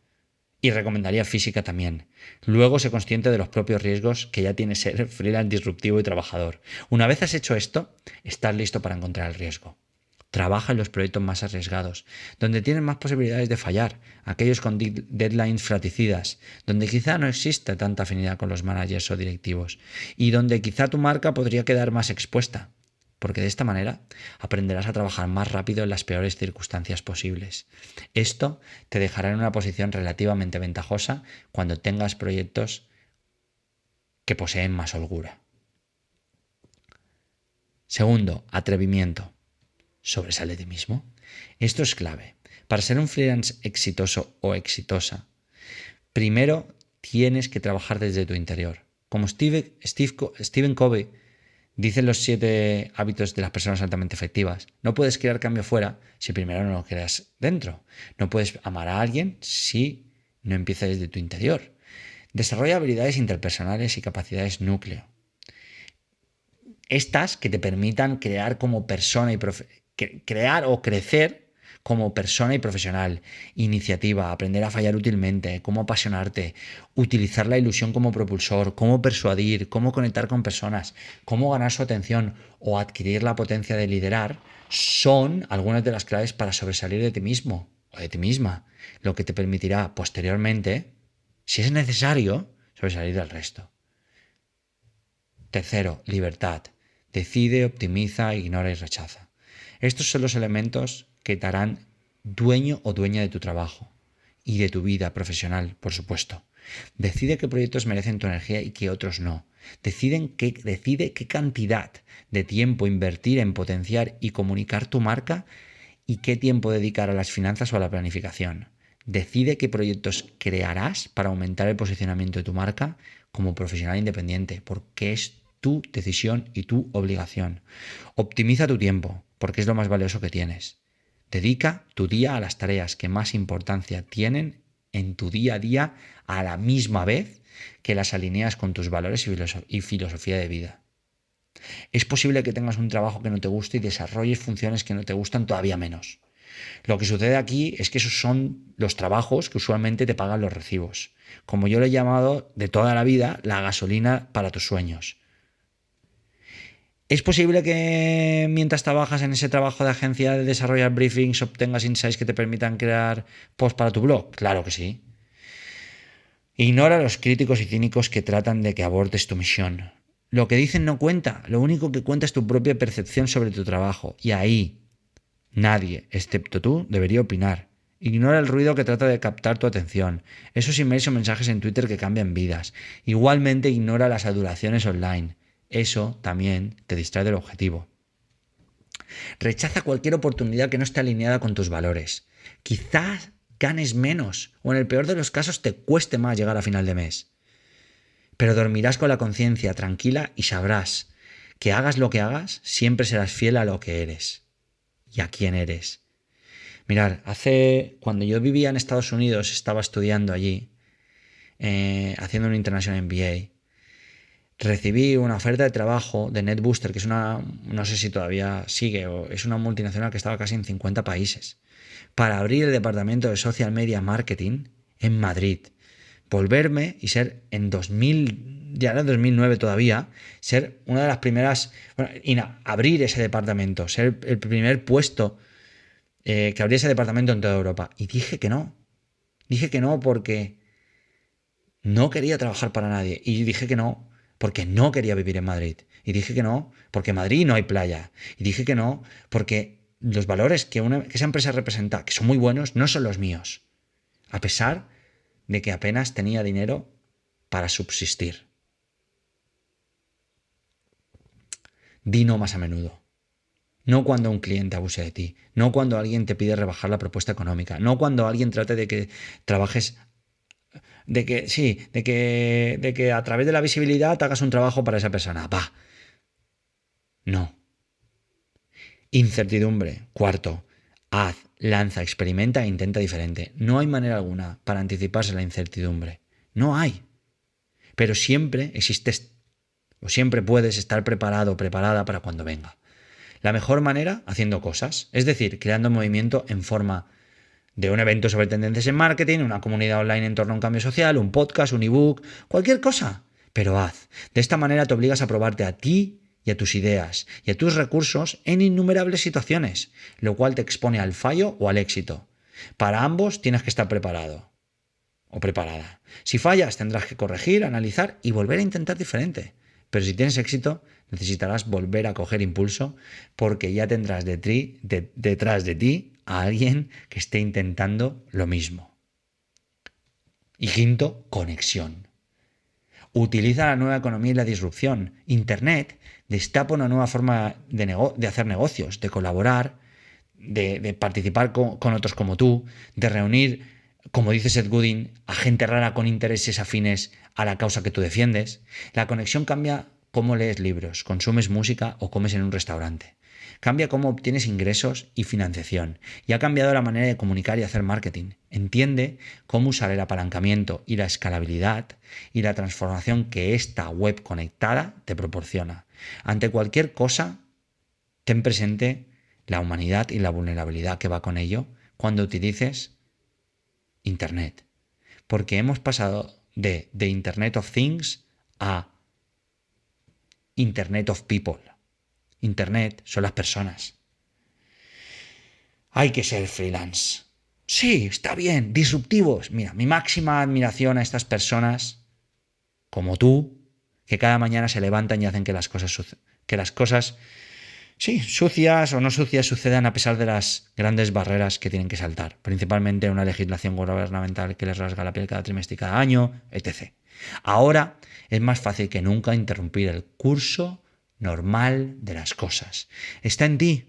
Speaker 3: Y recomendaría física también. Luego sé consciente de los propios riesgos que ya tiene ser freelance disruptivo y trabajador. Una vez has hecho esto, estás listo para encontrar el riesgo. Trabaja en los proyectos más arriesgados, donde tienes más posibilidades de fallar, aquellos con deadlines fraticidas, donde quizá no existe tanta afinidad con los managers o directivos, y donde quizá tu marca podría quedar más expuesta, porque de esta manera aprenderás a trabajar más rápido en las peores circunstancias posibles. Esto te dejará en una posición relativamente ventajosa cuando tengas proyectos que poseen más holgura. Segundo, atrevimiento. Sobresale de ti mismo. Esto es clave. Para ser un freelance exitoso o exitosa, primero tienes que trabajar desde tu interior. Como Stephen Covey dice en los 7 hábitos de las personas altamente efectivas, no puedes crear cambio fuera si primero no lo creas dentro. No puedes amar a alguien si no empiezas desde tu interior. Desarrolla habilidades interpersonales y capacidades núcleo. Estas que te permitan crear como persona y crear o crecer como persona y profesional, iniciativa, aprender a fallar útilmente, cómo apasionarte, utilizar la ilusión como propulsor, cómo persuadir, cómo conectar con personas, cómo ganar su atención o adquirir la potencia de liderar, son algunas de las claves para sobresalir de ti mismo o de ti misma, lo que te permitirá posteriormente, si es necesario, sobresalir del resto. Tercero, libertad. Decide, optimiza, ignora y rechaza. Estos son los elementos que te harán dueño o dueña de tu trabajo y de tu vida profesional, por supuesto. Decide qué proyectos merecen tu energía y qué otros no. Decide qué cantidad de tiempo invertir en potenciar y comunicar tu marca y qué tiempo dedicar a las finanzas o a la planificación. Decide qué proyectos crearás para aumentar el posicionamiento de tu marca como profesional independiente, porque es tu decisión y tu obligación. Optimiza tu tiempo, porque es lo más valioso que tienes. Dedica tu día a las tareas que más importancia tienen en tu día a día a la misma vez que las alineas con tus valores y filosofía de vida. Es posible que tengas un trabajo que no te guste y desarrolles funciones que no te gustan todavía menos. Lo que sucede aquí es que esos son los trabajos que usualmente te pagan los recibos. Como yo lo he llamado de toda la vida, la gasolina para tus sueños. ¿Es posible que mientras trabajas en ese trabajo de agencia de desarrollar briefings obtengas insights que te permitan crear posts para tu blog? Claro que sí. Ignora a los críticos y cínicos que tratan de que abortes tu misión. Lo que dicen no cuenta, lo único que cuenta es tu propia percepción sobre tu trabajo. Y ahí, nadie, excepto tú, debería opinar. Ignora el ruido que trata de captar tu atención, esos emails o mensajes en Twitter que cambian vidas. Igualmente ignora las adulaciones online. Eso también te distrae del objetivo. Rechaza cualquier oportunidad que no esté alineada con tus valores. Quizás ganes menos o en el peor de los casos te cueste más llegar a final de mes. Pero dormirás con la conciencia tranquila y sabrás que hagas lo que hagas, siempre serás fiel a lo que eres y a quién eres. Mirad, cuando yo vivía en Estados Unidos, estaba estudiando allí, haciendo un International MBA, recibí una oferta de trabajo de NetBooster, que es no sé si todavía sigue, o es una multinacional que estaba casi en 50 países, para abrir el departamento de Social Media Marketing en Madrid. Volverme y ser en 2000, ya era 2009 todavía, ser una de las primeras, abrir ese departamento, ser el primer puesto que abría ese departamento en toda Europa. Y dije que no porque no quería trabajar para nadie. Y dije que no porque no quería vivir en Madrid. Y dije que no porque en Madrid no hay playa. Y dije que no porque los valores que esa empresa representa, que son muy buenos, no son los míos. A pesar de que apenas tenía dinero para subsistir. Di no más a menudo. No cuando un cliente abuse de ti, no cuando alguien te pide rebajar la propuesta económica, no cuando alguien trate de que trabajes, de que a través de la visibilidad te hagas un trabajo para esa persona. No. Incertidumbre. Cuarto, haz, lanza, experimenta e intenta diferente. No hay manera alguna para anticiparse la incertidumbre. No hay. Pero siempre existes, o siempre puedes estar preparado o preparada para cuando venga. La mejor manera, haciendo cosas, es decir, creando movimiento en forma de un evento sobre tendencias en marketing, una comunidad online en torno a un cambio social, un podcast, un ebook, cualquier cosa. Pero haz. De esta manera te obligas a probarte a ti y a tus ideas y a tus recursos en innumerables situaciones, lo cual te expone al fallo o al éxito. Para ambos tienes que estar preparado o preparada. Si fallas, tendrás que corregir, analizar y volver a intentar diferente. Pero si tienes éxito, necesitarás volver a coger impulso porque ya tendrás detrás de ti a alguien que esté intentando lo mismo. Y quinto, conexión. Utiliza la nueva economía y la disrupción. Internet destapa una nueva forma de hacer negocios, de colaborar, de participar con otros como tú, de reunir, como dice Seth Godin, a gente rara con intereses afines a la causa que tú defiendes. La conexión cambia cómo lees libros, consumes música o comes en un restaurante. Cambia cómo obtienes ingresos y financiación. Y ha cambiado la manera de comunicar y hacer marketing. Entiende cómo usar el apalancamiento y la escalabilidad y la transformación que esta web conectada te proporciona. Ante cualquier cosa, ten presente la humanidad y la vulnerabilidad que va con ello cuando utilices Internet. Porque hemos pasado de Internet of Things a Internet of People. Internet son las personas. Hay que ser freelance. Sí, está bien, disruptivos. Mira, mi máxima admiración a estas personas, como tú, que cada mañana se levantan y hacen que las cosas, sí, sucias o no sucias, sucedan a pesar de las grandes barreras que tienen que saltar. Principalmente una legislación gubernamental que les rasga la piel cada trimestre y cada año, etc. Ahora es más fácil que nunca interrumpir el curso normal de las cosas. Está en ti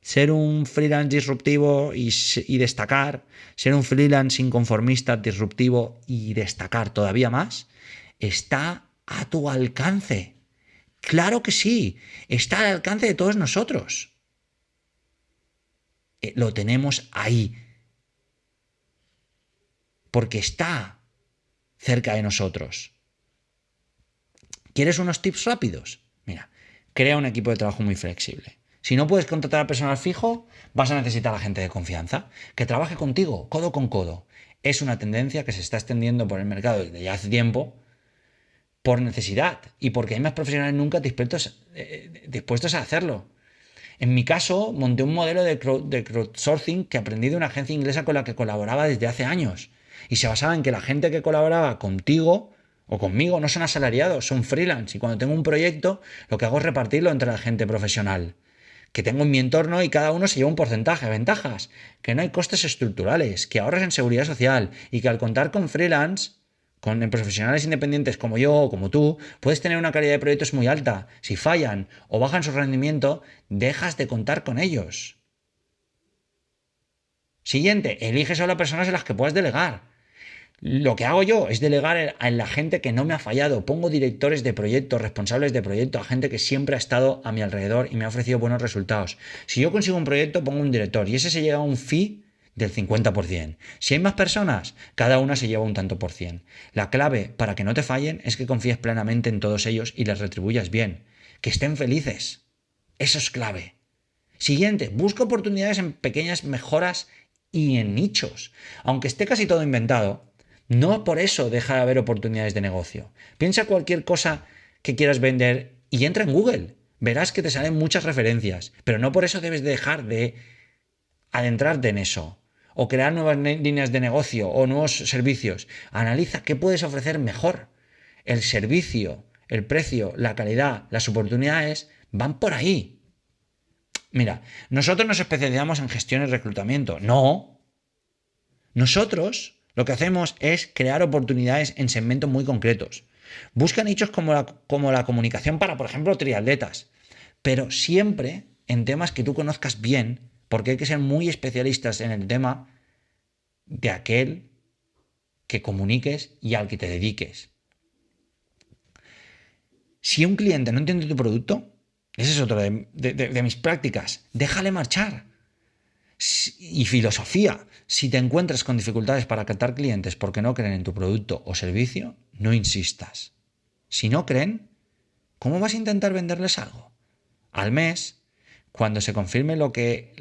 Speaker 3: ser un freelance disruptivo y destacar, ser un freelance inconformista disruptivo y destacar todavía más, está a tu alcance. Claro que sí, está al alcance de todos nosotros. Lo tenemos ahí, porque está cerca de nosotros. ¿Quieres unos tips rápidos? Mira, crea un equipo de trabajo muy flexible. Si no puedes contratar a personal fijo, vas a necesitar a gente de confianza, que trabaje contigo, codo con codo. Es una tendencia que se está extendiendo por el mercado desde ya hace tiempo, por necesidad y porque hay más profesionales nunca dispuestos a hacerlo. En mi caso, monté un modelo de crowdsourcing que aprendí de una agencia inglesa con la que colaboraba desde hace años. Y se basaba en que la gente que colaboraba contigo o conmigo no son asalariados, son freelance. Y cuando tengo un proyecto, lo que hago es repartirlo entre la gente profesional que tengo en mi entorno y cada uno se lleva un porcentaje. Ventajas, que no hay costes estructurales, que ahorras en seguridad social y que al contar con freelance, con profesionales independientes como yo o como tú, puedes tener una calidad de proyectos muy alta. Si fallan o bajan su rendimiento, dejas de contar con ellos. Siguiente, elige solo a personas en las que puedas delegar. Lo que hago yo es delegar en la gente que no me ha fallado. Pongo directores de proyectos, responsables de proyectos, a gente que siempre ha estado a mi alrededor y me ha ofrecido buenos resultados. Si yo consigo un proyecto, pongo un director y ese se lleva a un fee del 50%. Si hay más personas, cada una se lleva un tanto por cien. La clave para que no te fallen es que confíes plenamente en todos ellos y les retribuyas bien. Que estén felices. Eso es clave. Siguiente, busca oportunidades en pequeñas mejoras y en nichos. Aunque esté casi todo inventado, no por eso deja de haber oportunidades de negocio. Piensa cualquier cosa que quieras vender y entra en Google. Verás que te salen muchas referencias, pero no por eso debes dejar de adentrarte en eso o crear nuevas líneas de negocio o nuevos servicios. Analiza qué puedes ofrecer mejor. El servicio, el precio, la calidad, las oportunidades van por ahí. Mira, nosotros nos especializamos en gestión y reclutamiento. No. Nosotros lo que hacemos es crear oportunidades en segmentos muy concretos. Busca nichos como la comunicación para, por ejemplo, triatletas, pero siempre en temas que tú conozcas bien, porque hay que ser muy especialistas en el tema de aquel que comuniques y al que te dediques. Si un cliente no entiende tu producto, ese es otro de mis prácticas, déjale marchar. Y filosofía, si te encuentras con dificultades para captar clientes porque no creen en tu producto o servicio, no insistas. Si no creen, ¿cómo vas a intentar venderles algo? Al mes, cuando se confirme lo que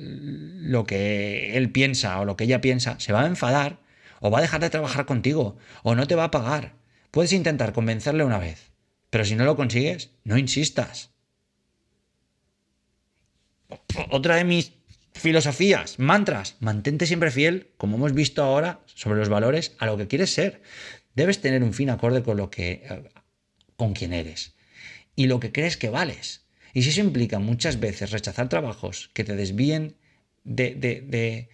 Speaker 3: él piensa o lo que ella piensa, se va a enfadar o va a dejar de trabajar contigo o no te va a pagar. Puedes intentar convencerle una vez, pero si no lo consigues, no insistas. Otra de mis filosofías, mantras, mantente siempre fiel, como hemos visto ahora sobre los valores, a lo que quieres ser. Debes tener un fin acorde con quien eres y lo que crees que vales. Y si eso implica muchas veces rechazar trabajos que te desvíen de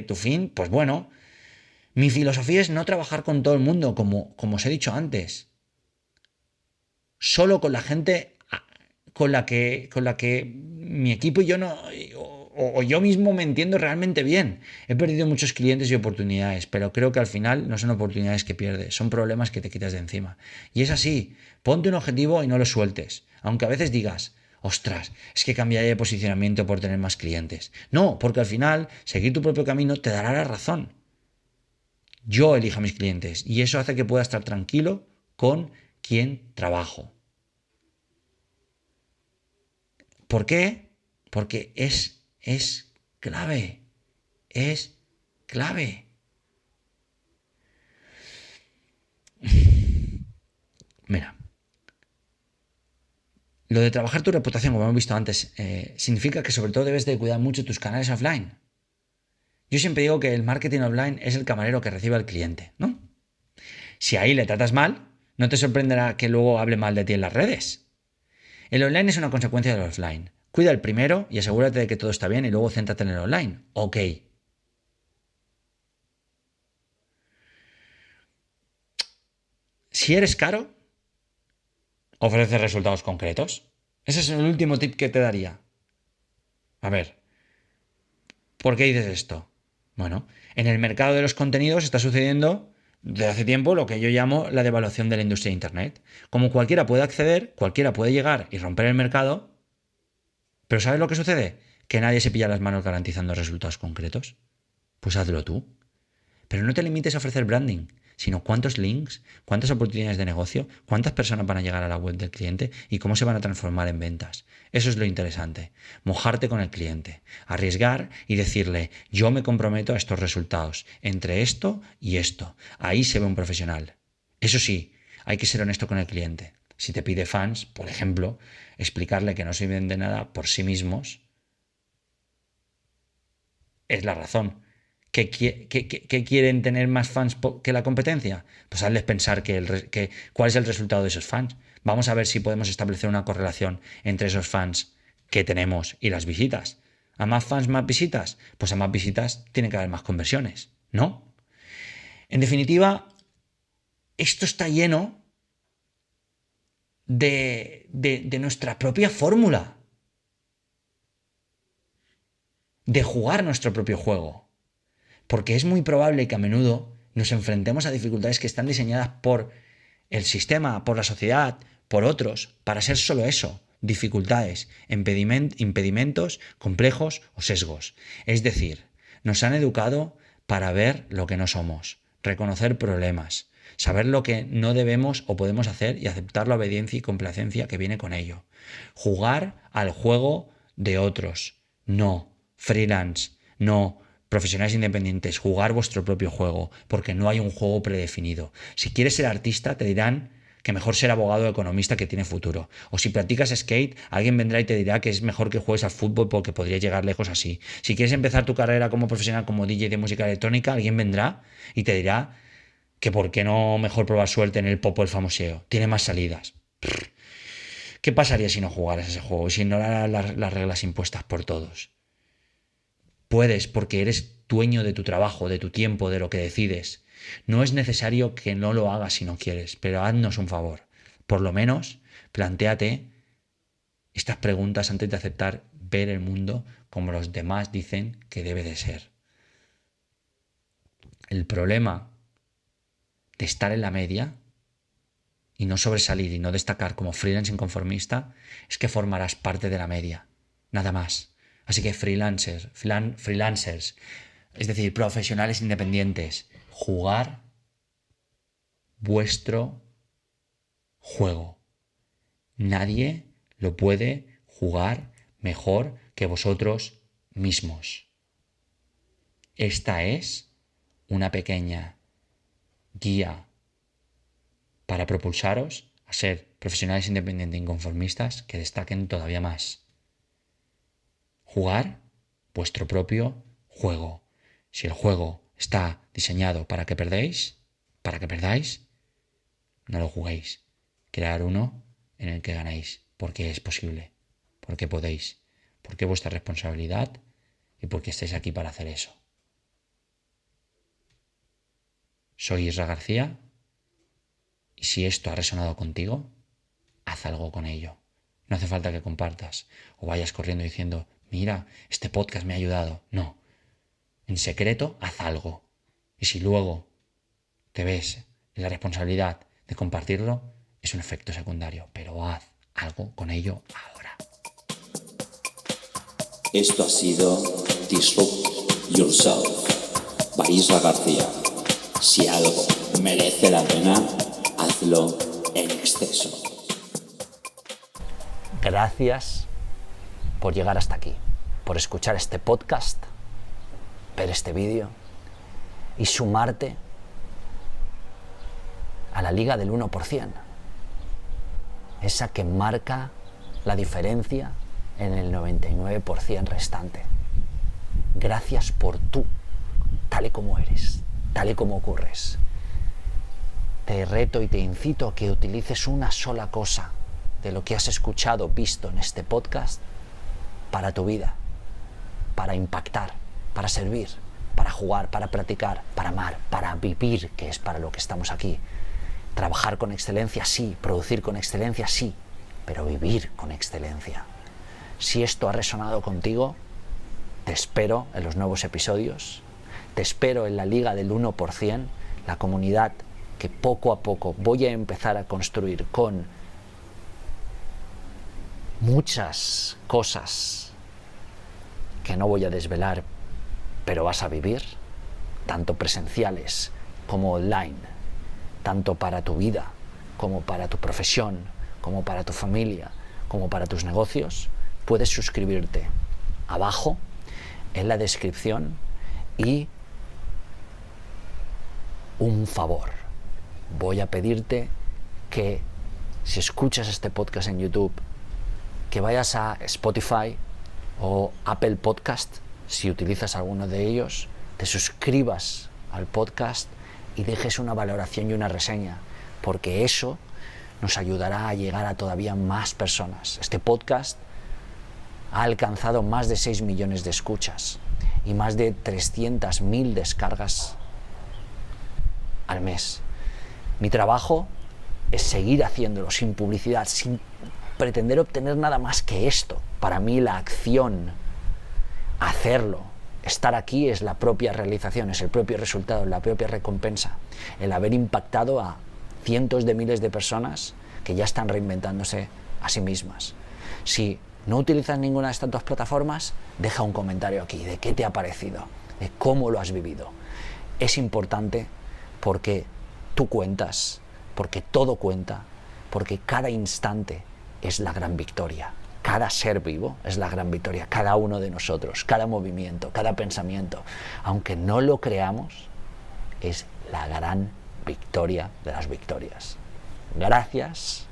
Speaker 3: tu fin, pues bueno, mi filosofía es no trabajar con todo el mundo, como os he dicho antes. Solo con la gente con la que mi equipo y yo no, o yo mismo me entiendo realmente bien. He perdido muchos clientes y oportunidades, pero creo que al final no son oportunidades que pierdes, son problemas que te quitas de encima. Y es así, ponte un objetivo y no lo sueltes, aunque a veces digas, ostras, es que cambiaré de posicionamiento por tener más clientes. No, porque al final seguir tu propio camino te dará la razón. Yo elijo a mis clientes y eso hace que pueda estar tranquilo con quien trabajo. ¿Por qué? Porque es clave. Es clave. Mira, lo de trabajar tu reputación, como hemos visto antes, significa que sobre todo debes de cuidar mucho tus canales offline. Yo siempre digo que el marketing offline es el camarero que recibe al cliente, ¿no? Si ahí le tratas mal, no te sorprenderá que luego hable mal de ti en las redes. El online es una consecuencia del offline. Cuida el primero y asegúrate de que todo está bien y luego céntrate en el online. Ok. Si eres caro, ofrece resultados concretos. Ese es el último tip que te daría. A ver, ¿por qué dices esto? Bueno, en el mercado de los contenidos está sucediendo desde hace tiempo lo que yo llamo la devaluación de la industria de Internet. Como cualquiera puede acceder, cualquiera puede llegar y romper el mercado, pero ¿sabes lo que sucede? Que nadie se pilla las manos garantizando resultados concretos. Pues hazlo tú. Pero no te limites a ofrecer branding, sino cuántos links, cuántas oportunidades de negocio, cuántas personas van a llegar a la web del cliente y cómo se van a transformar en ventas. Eso es lo interesante. Mojarte con el cliente, arriesgar y decirle, yo me comprometo a estos resultados, entre esto y esto. Ahí se ve un profesional. Eso sí, hay que ser honesto con el cliente. Si te pide fans, por ejemplo, explicarle que no sirven de nada por sí mismos es la razón. ¿Qué quieren tener más fans que la competencia? Pues hazles pensar cuál es el resultado de esos fans. Vamos a ver si podemos establecer una correlación entre esos fans que tenemos y las visitas. ¿A más fans, más visitas? Pues a más visitas tiene que haber más conversiones, ¿no? En definitiva, esto está lleno de nuestra propia fórmula, de jugar nuestro propio juego. Porque es muy probable que a menudo nos enfrentemos a dificultades que están diseñadas por el sistema, por la sociedad, por otros, para ser solo eso, dificultades, impedimentos, complejos o sesgos. Es decir, nos han educado para ver lo que no somos, reconocer problemas, saber lo que no debemos o podemos hacer y aceptar la obediencia y complacencia que viene con ello. Jugar al juego de otros, no freelance, no profesionales independientes, jugar vuestro propio juego, porque no hay un juego predefinido. Si quieres ser artista, te dirán que mejor ser abogado o economista que tiene futuro. O si practicas skate, alguien vendrá y te dirá que es mejor que juegues al fútbol porque podrías llegar lejos así. Si quieres empezar tu carrera como profesional, como DJ de música electrónica, alguien vendrá y te dirá que por qué no mejor probar suerte en el pop o el famoseo. Tiene más salidas. ¿Qué pasaría si no jugaras ese juego y si ignoraras las reglas impuestas por todos? Puedes porque eres dueño de tu trabajo, de tu tiempo, de lo que decides. No es necesario que no lo hagas si no quieres, pero haznos un favor. Por lo menos, plantéate estas preguntas antes de aceptar ver el mundo como los demás dicen que debe de ser. El problema de estar en la media y no sobresalir y no destacar como freelance inconformista es que formarás parte de la media. Nada más. Así que freelancers, es decir, profesionales independientes, jugar vuestro juego. Nadie lo puede jugar mejor que vosotros mismos. Esta es una pequeña guía para propulsaros a ser profesionales independientes e inconformistas que destaquen todavía más. Jugar vuestro propio juego. Si el juego está diseñado para que perdáis, no lo juguéis. Crear uno en el que ganéis, porque es posible, porque podéis, porque es vuestra responsabilidad y porque estáis aquí para hacer eso. Soy Isra García y si esto ha resonado contigo, haz algo con ello. No hace falta que compartas o vayas corriendo diciendo, mira, este podcast me ha ayudado. No. En secreto, haz algo. Y si luego te ves en la responsabilidad de compartirlo, es un efecto secundario. Pero haz algo con ello ahora.
Speaker 2: Esto ha sido Disrupt Yourself by Isra García. Si algo merece la pena, hazlo en exceso.
Speaker 1: Gracias por llegar hasta aquí, por escuchar este podcast, ver este vídeo y sumarte a la liga del 1%, esa que marca la diferencia en el 99% restante. Gracias por tú, tal y como eres, tal y como ocurres. Te reto y te incito a que utilices una sola cosa de lo que has escuchado, visto en este podcast para tu vida, para impactar, para servir, para jugar, para practicar, para amar, para vivir, que es para lo que estamos aquí. Trabajar con excelencia, sí. Producir con excelencia, sí. Pero vivir con excelencia. Si esto ha resonado contigo, te espero en los nuevos episodios. Te espero en la Liga del 1%, la comunidad que poco a poco voy a empezar a construir con muchas cosas que no voy a desvelar, pero vas a vivir, tanto presenciales como online, tanto para tu vida, como para tu profesión, como para tu familia, como para tus negocios. Puedes suscribirte abajo en la descripción. Y un favor, voy a pedirte que si escuchas este podcast en YouTube, que vayas a Spotify o Apple Podcast, si utilizas alguno de ellos, te suscribas al podcast y dejes una valoración y una reseña, porque eso nos ayudará a llegar a todavía más personas. Este podcast ha alcanzado más de 6 millones de escuchas y más de 300.000 descargas al mes. Mi trabajo es seguir haciéndolo sin publicidad, sin pretender obtener nada más que esto. Para mí la acción, hacerlo, estar aquí es la propia realización, es el propio resultado, la propia recompensa. El haber impactado a cientos de miles de personas que ya están reinventándose a sí mismas. Si no utilizas ninguna de estas dos plataformas, deja un comentario aquí de qué te ha parecido, de cómo lo has vivido. Es importante porque tú cuentas, porque todo cuenta, porque cada instante es la gran victoria. Cada ser vivo es la gran victoria, cada uno de nosotros, cada movimiento, cada pensamiento, aunque no lo creamos, es la gran victoria de las victorias. Gracias.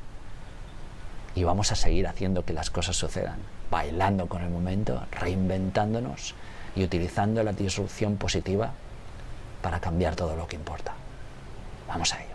Speaker 1: Y vamos a seguir haciendo que las cosas sucedan, bailando con el momento, reinventándonos y utilizando la disrupción positiva para cambiar todo lo que importa. Vamos a ello.